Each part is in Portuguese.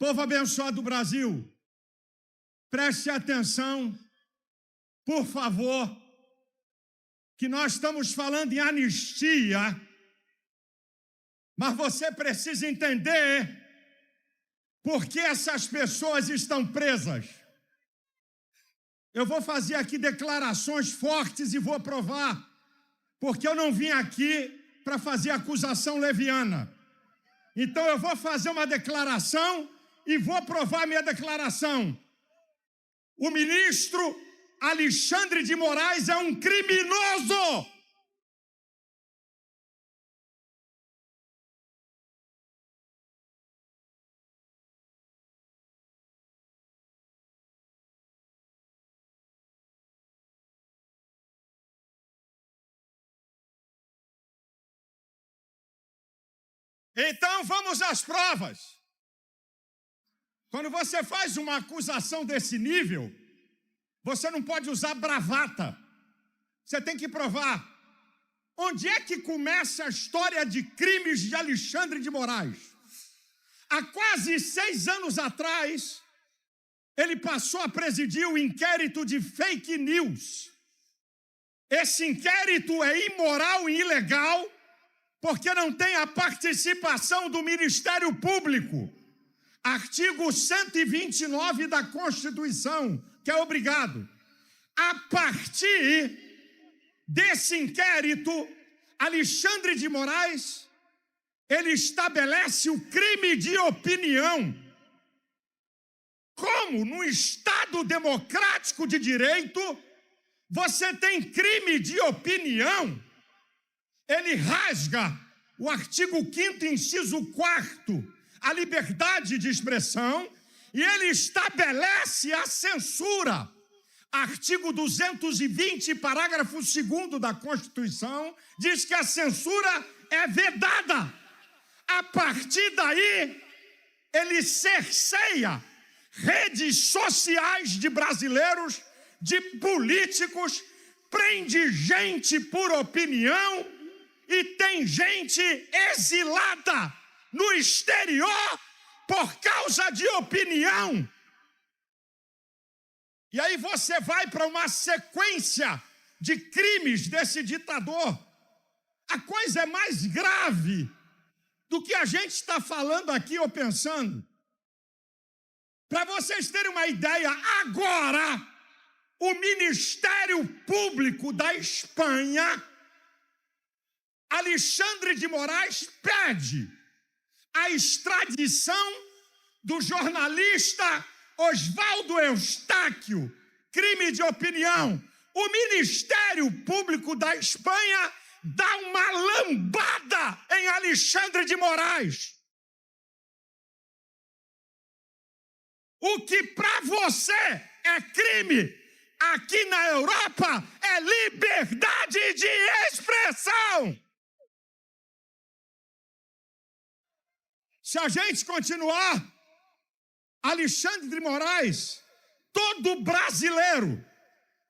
Povo abençoado do Brasil, preste atenção, por favor, que nós estamos falando em anistia, mas você precisa entender por que essas pessoas estão presas. Eu vou fazer aqui declarações fortes e vou provar, porque eu não vim aqui para fazer acusação leviana. Então eu vou fazer uma declaração e vou provar minha declaração. O ministro Alexandre de Moraes é um criminoso. Então vamos às provas. Quando você faz uma acusação desse nível, você não pode usar bravata. Você tem que provar. Onde é que começa a história de crimes de Alexandre de Moraes? Há quase 6 anos atrás, ele passou a presidir o inquérito de fake news. Esse inquérito é imoral e ilegal, porque não tem a participação do Ministério Público. Artigo 129 da Constituição, que é obrigado. A partir desse inquérito, Alexandre de Moraes, ele estabelece o crime de opinião. Como no Estado democrático de direito, você tem crime de opinião? Ele rasga o artigo 5º, inciso 4º, a liberdade de expressão, e ele estabelece a censura. Artigo 220, parágrafo 2º da Constituição, diz que a censura é vedada. A partir daí, ele cerceia redes sociais de brasileiros, de políticos, prende gente por opinião, e tem gente exilada no exterior por causa de opinião. E aí você vai para uma sequência de crimes desse ditador. A coisa é mais grave do que a gente está falando aqui ou pensando. Para vocês terem uma ideia, agora o Ministério Público da Espanha, Alexandre de Moraes, pede a extradição do jornalista Oswaldo Eustáquio, crime de opinião. O Ministério Público da Espanha dá uma lambada em Alexandre de Moraes. O que para você é crime, aqui na Europa é liberdade de expressão. Se a gente continuar, Alexandre de Moraes, todo brasileiro,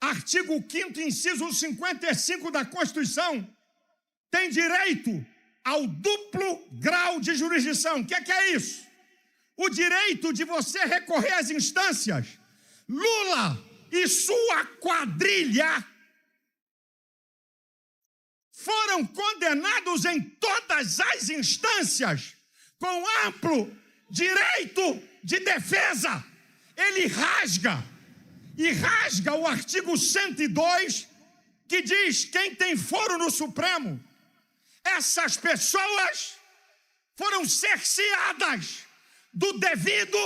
artigo 5º, inciso 55 da Constituição, tem direito ao duplo grau de jurisdição. O que é isso? O direito de você recorrer às instâncias. Lula e sua quadrilha foram condenados em todas as instâncias com amplo direito de defesa. Ele rasga o artigo 102, que diz quem tem foro no Supremo. Essas pessoas foram cerceadas do devido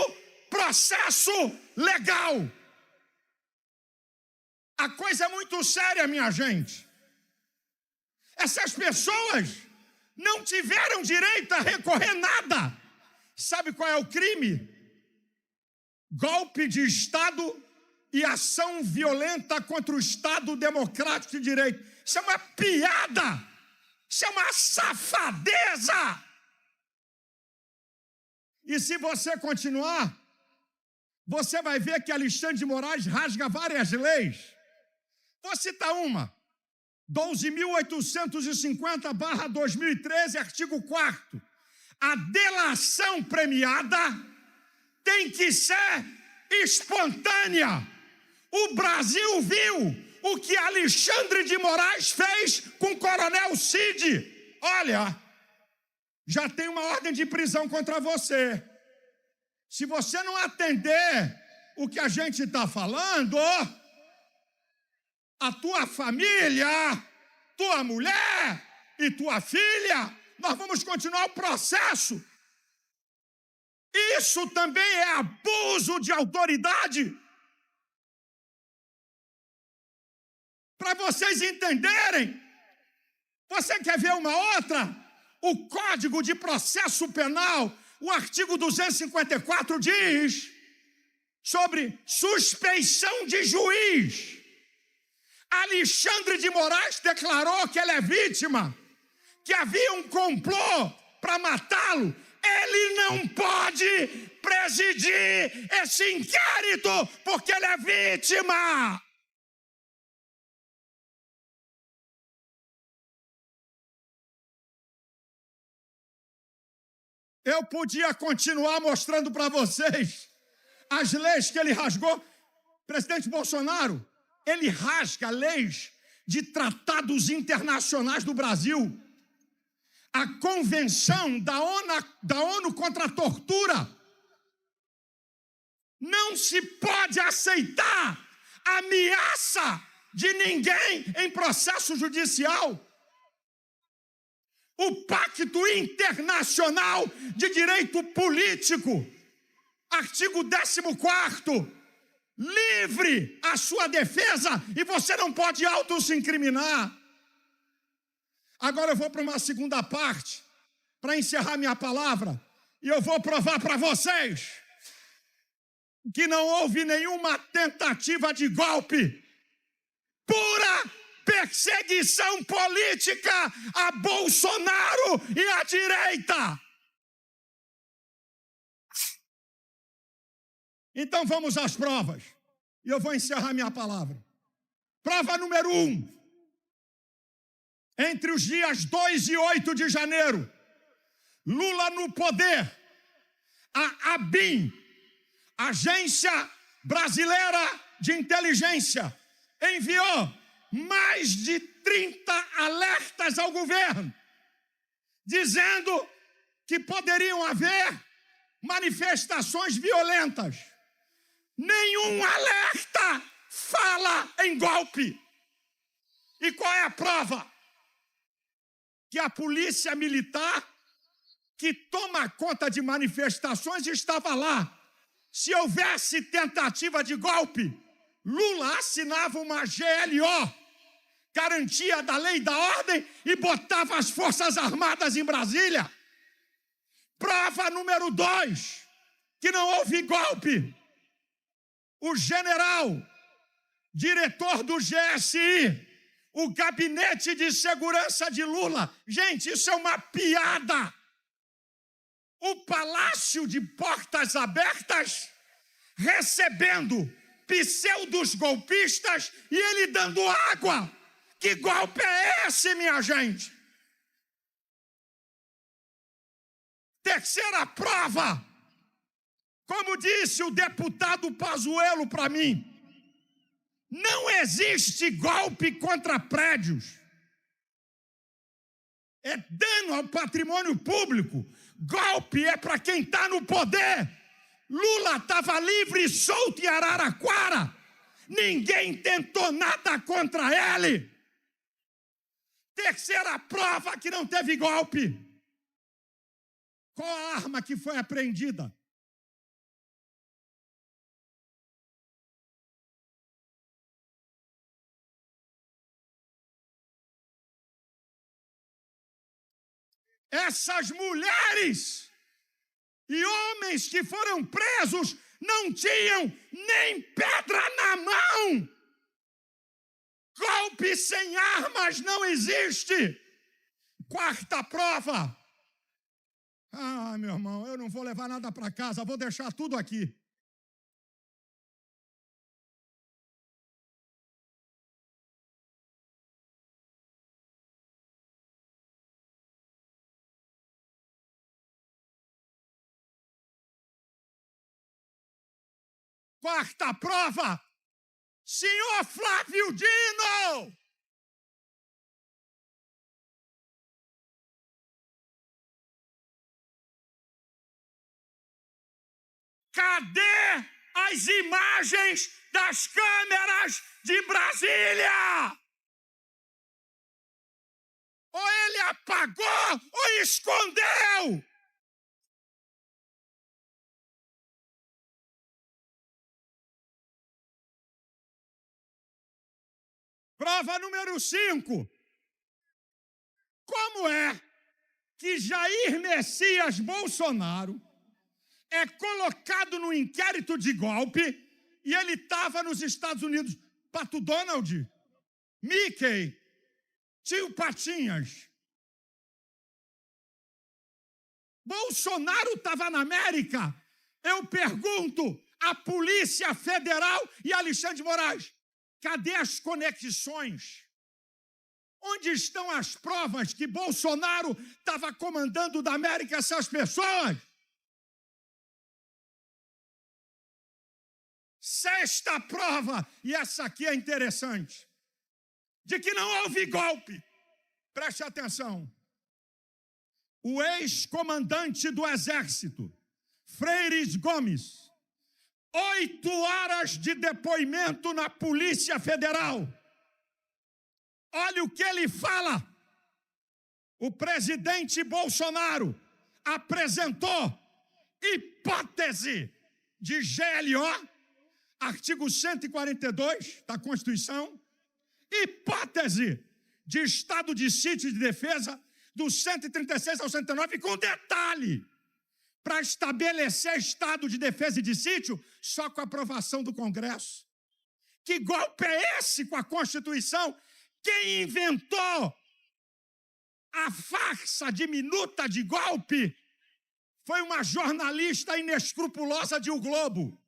processo legal. A coisa é muito séria, minha gente. Essas pessoas não tiveram direito a recorrer nada. Sabe qual é o crime? Golpe de Estado e ação violenta contra o Estado democrático de direito. Isso é uma piada. Isso é uma safadeza. E se você continuar, você vai ver que Alexandre de Moraes rasga várias leis. Vou citar uma. 12.850/2013, artigo 4º. A delação premiada tem que ser espontânea. O Brasil viu o que Alexandre de Moraes fez com o Coronel Cid. Olha, já tem uma ordem de prisão contra você. Se você não atender o que a gente está falando, a tua família, tua mulher e tua filha, nós vamos continuar o processo. Isso também é abuso de autoridade. Para vocês entenderem, você quer ver uma outra? O Código de Processo Penal, o artigo 254 diz sobre suspeição de juiz. Alexandre de Moraes declarou que ele é vítima, que havia um complô para matá-lo. Ele não pode presidir esse inquérito porque ele é vítima. Eu podia continuar mostrando para vocês as leis que ele rasgou. Presidente Bolsonaro, ele rasga leis de tratados internacionais do Brasil. A Convenção da ONU contra a Tortura. Não se pode aceitar ameaça de ninguém em processo judicial. O Pacto Internacional de Direito Político, artigo 14º, livre a sua defesa e você não pode auto-se incriminar. Agora eu vou para uma segunda parte, para encerrar minha palavra, e eu vou provar para vocês que não houve nenhuma tentativa de golpe. Pura perseguição política a Bolsonaro e à direita. Então vamos às provas. E eu vou encerrar minha palavra. Prova número 1. Entre os dias 2 e 8 de janeiro, Lula no poder, a ABIN, Agência Brasileira de Inteligência, enviou mais de 30 alertas ao governo, dizendo que poderiam haver manifestações violentas. Nenhum alerta fala em golpe. E qual é a prova? Que a polícia militar que toma conta de manifestações estava lá. Se houvesse tentativa de golpe, Lula assinava uma GLO, garantia da lei e da ordem, e botava as Forças Armadas em Brasília. Prova número 2, que não houve golpe. O general, diretor do GSI, o Gabinete de Segurança de Lula. Gente, isso é uma piada. O Palácio de Portas Abertas recebendo pseudos golpistas e ele dando água. Que golpe é esse, minha gente? Terceira prova. Como disse o deputado Pazuello para mim, não existe golpe contra prédios. É dano ao patrimônio público. Golpe é para quem está no poder. Lula estava livre e solto em Araraquara. Ninguém tentou nada contra ele. Terceira prova que não teve golpe. Qual a arma que foi apreendida? Essas mulheres e homens que foram presos não tinham nem pedra na mão. Golpe sem armas não existe. Quarta prova. Ah, meu irmão, eu não vou levar nada para casa, vou deixar tudo aqui. Quarta prova, senhor Flávio Dino. Cadê as imagens das câmeras de Brasília? Ou ele apagou ou escondeu. Prova número 5. Como é que Jair Messias Bolsonaro é colocado no inquérito de golpe e ele estava nos Estados Unidos? Pato Donald, Mickey, Tio Patinhas. Bolsonaro estava na América. Eu pergunto à Polícia Federal e Alexandre de Moraes, cadê as conexões? Onde estão as provas que Bolsonaro estava comandando da América essas pessoas? Sexta prova, e essa aqui é interessante, de que não houve golpe. Preste atenção. O ex-comandante do Exército, Freires Gomes, 8 horas de depoimento na Polícia Federal. Olha o que ele fala. O presidente Bolsonaro apresentou hipótese de GLO, artigo 142 da Constituição, hipótese de estado de sítio e de defesa, do 136 ao 109, com detalhe, para estabelecer estado de defesa e de sítio só com a aprovação do Congresso. Que golpe é esse com a Constituição? Quem inventou a farsa de minuta de golpe foi uma jornalista inescrupulosa de O Globo.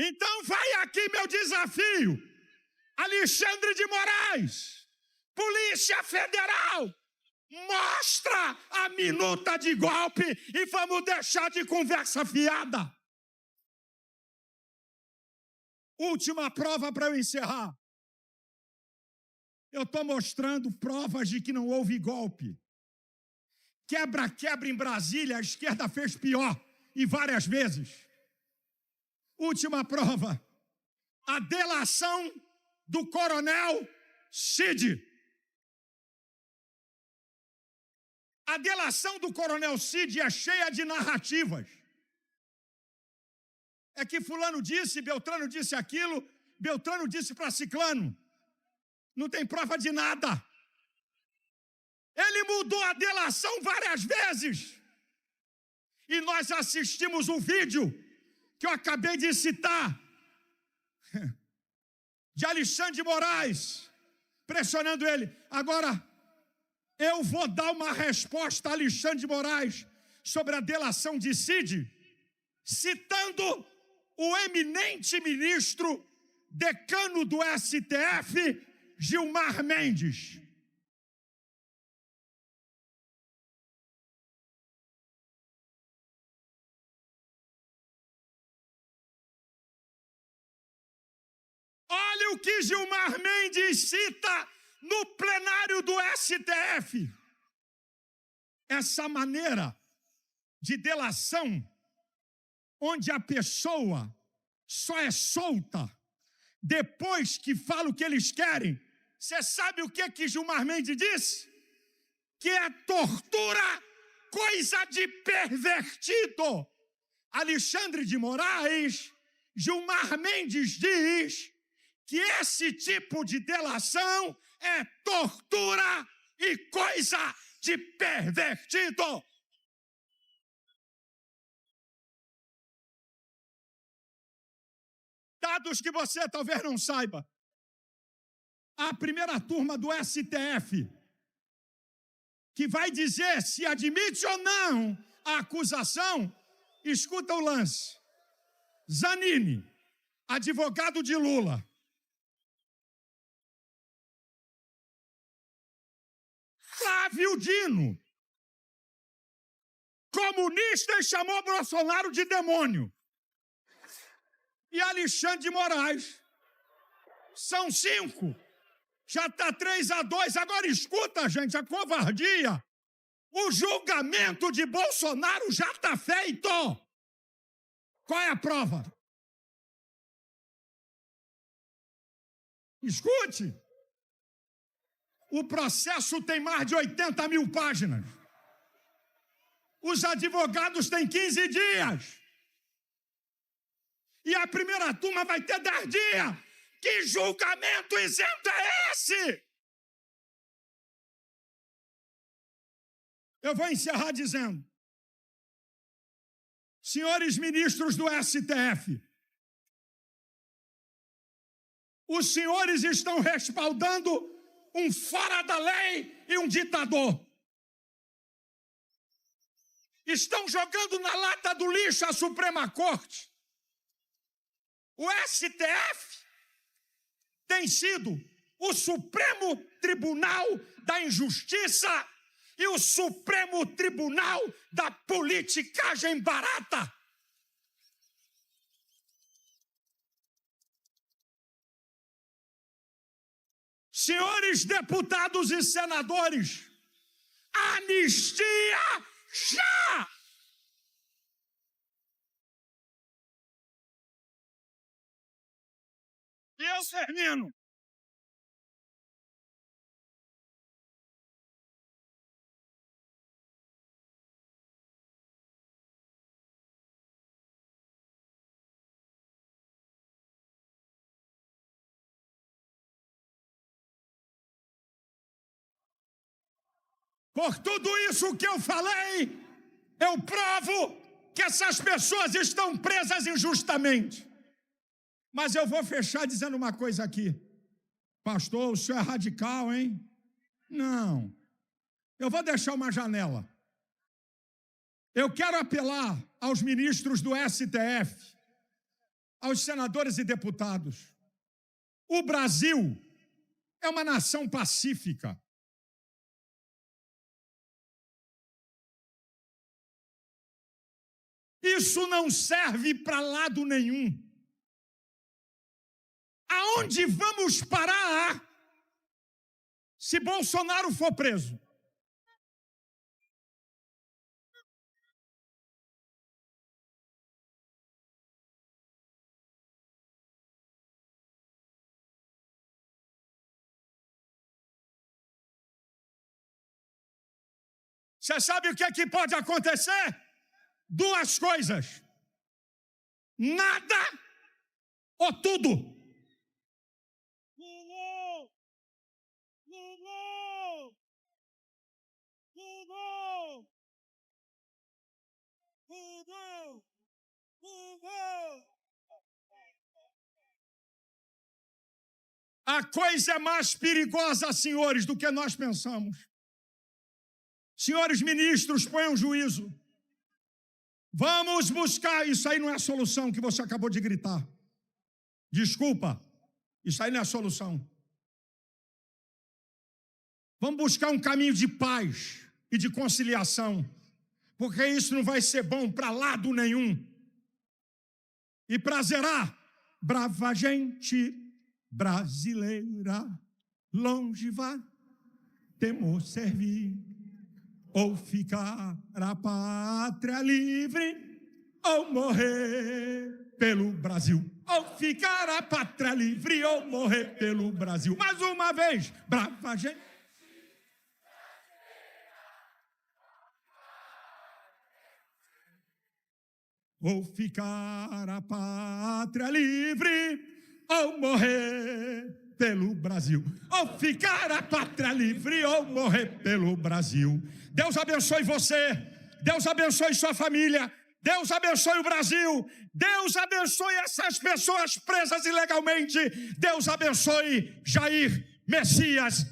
Então vai aqui meu desafio. Alexandre de Moraes, Polícia Federal, mostra a minuta de golpe e vamos deixar de conversa fiada. Última prova para eu encerrar. Eu estou mostrando provas de que não houve golpe. Quebra-quebra em Brasília, a esquerda fez pior, e várias vezes. Última prova, a delação do coronel Cid. A delação do coronel Cid é cheia de narrativas. É que fulano disse, Beltrano disse aquilo, Beltrano disse para ciclano. Não tem prova de nada. Ele mudou a delação várias vezes. E nós assistimos o vídeo que eu acabei de citar, de Alexandre de Moraes, pressionando ele. Agora, eu vou dar uma resposta a Alexandre de Moraes sobre a delação de Cid, citando o eminente ministro, decano do STF, Gilmar Mendes. Olha o que Gilmar Mendes cita no plenário do STF. Essa maneira de delação, onde a pessoa só é solta depois que fala o que eles querem. Você sabe o que Gilmar Mendes disse? Que é tortura, coisa de pervertido. Alexandre de Moraes, Gilmar Mendes diz que esse tipo de delação é tortura e coisa de pervertido. Dados que você talvez não saiba. A primeira turma do STF, que vai dizer se admite ou não a acusação, escuta o lance. Zanini, advogado de Lula. Flávio Dino, comunista e chamou Bolsonaro de demônio. E Alexandre de Moraes. São 5. Já está 3-2. Agora escuta, gente, a covardia. O julgamento de Bolsonaro já está feito. Qual é a prova? Escute. O processo tem mais de 80 mil páginas. Os advogados têm 15 dias. E a primeira turma vai ter 10 dias. Que julgamento isento é esse? Eu vou encerrar dizendo, senhores ministros do STF, os senhores estão respaldando um fora da lei e um ditador. Estão jogando na lata do lixo a Suprema Corte. O STF tem sido o Supremo Tribunal da Injustiça e o Supremo Tribunal da politicagem barata. Senhores deputados e senadores, anistia já! E eu termino. Por tudo isso que eu falei, eu provo que essas pessoas estão presas injustamente. Mas eu vou fechar dizendo uma coisa aqui. Pastor, o senhor é radical, hein? Não. Eu vou deixar uma janela. Eu quero apelar aos ministros do STF, aos senadores e deputados. O Brasil é uma nação pacífica. Isso não serve para lado nenhum. Aonde vamos parar se Bolsonaro for preso? Você sabe o que é que pode acontecer? 2 coisas. Nada ou tudo. A coisa é mais perigosa, senhores, do que nós pensamos. Senhores ministros, ponham juízo. Vamos buscar. Isso aí não é a solução que você acabou de gritar. Desculpa, isso aí não é a solução. Vamos buscar um caminho de paz e de conciliação, porque isso não vai ser bom para lado nenhum. E para zerar, brava gente brasileira, longe vá, temos servir, ou ficar a pátria livre, ou morrer pelo Brasil. Ou ficar a pátria livre, ou morrer pelo Brasil. Mais uma vez, brava gente. Ou ficar a pátria livre, ou morrer pelo Brasil. Ou ficar a pátria livre, ou morrer pelo Brasil. Deus abençoe você, Deus abençoe sua família, Deus abençoe o Brasil, Deus abençoe essas pessoas presas ilegalmente, Deus abençoe Jair Messias